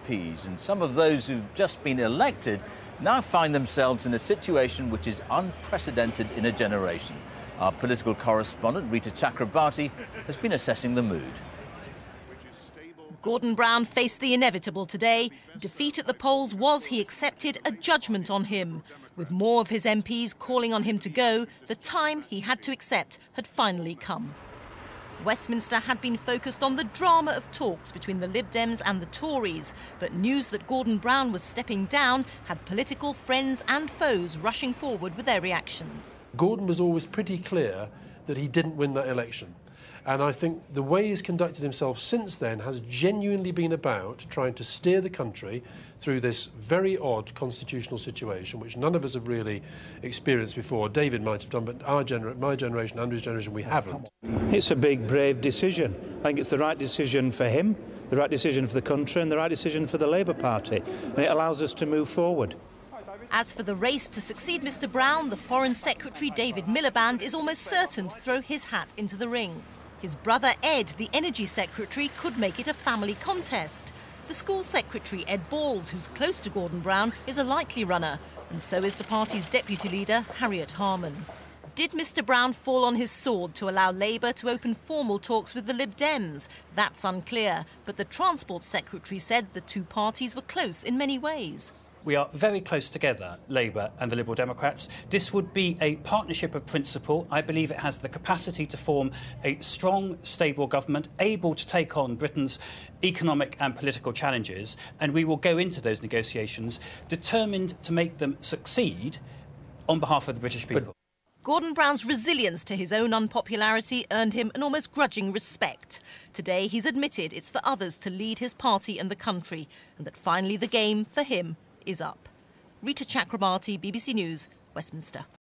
MPs, and some of those who've just been elected now find themselves in a situation which is unprecedented in a generation. Our political correspondent, Rita Chakrabarti, has been assessing the mood. Gordon Brown faced the inevitable today. Defeat at the polls was, he accepted, a judgment on him. With more of his MPs calling on him to go, the time he had to accept had finally come. Westminster had been focused on the drama of talks between the Lib Dems and the Tories, but news that Gordon Brown was stepping down had political friends and foes rushing forward with their reactions. Gordon was always pretty clear that he didn't win that election. And I think the way he's conducted himself since then has genuinely been about trying to steer the country through this very odd constitutional situation, which none of us have really experienced before. David might have done, but my generation, Andrew's generation, we haven't. It's a big, brave decision. I think it's the right decision for him, the right decision for the country and the right decision for the Labour Party. And it allows us to move forward. As for the race to succeed Mr Brown, the Foreign Secretary David Miliband is almost certain to throw his hat into the ring. His brother Ed, the Energy Secretary, could make it a family contest. The School Secretary Ed Balls, who's close to Gordon Brown, is a likely runner, and so is the party's Deputy Leader, Harriet Harman. Did Mr Brown fall on his sword to allow Labour to open formal talks with the Lib Dems? That's unclear, but the Transport Secretary said the two parties were close in many ways. We are very close together, Labour and the Liberal Democrats. This would be a partnership of principle. I believe it has the capacity to form a strong, stable government, able to take on Britain's economic and political challenges, and we will go into those negotiations determined to make them succeed on behalf of the British people. Gordon Brown's resilience to his own unpopularity earned him an almost grudging respect. Today he's admitted it's for others to lead his party and the country, and that finally the game, for him, is up. Rita Chakrabarti, BBC News, Westminster.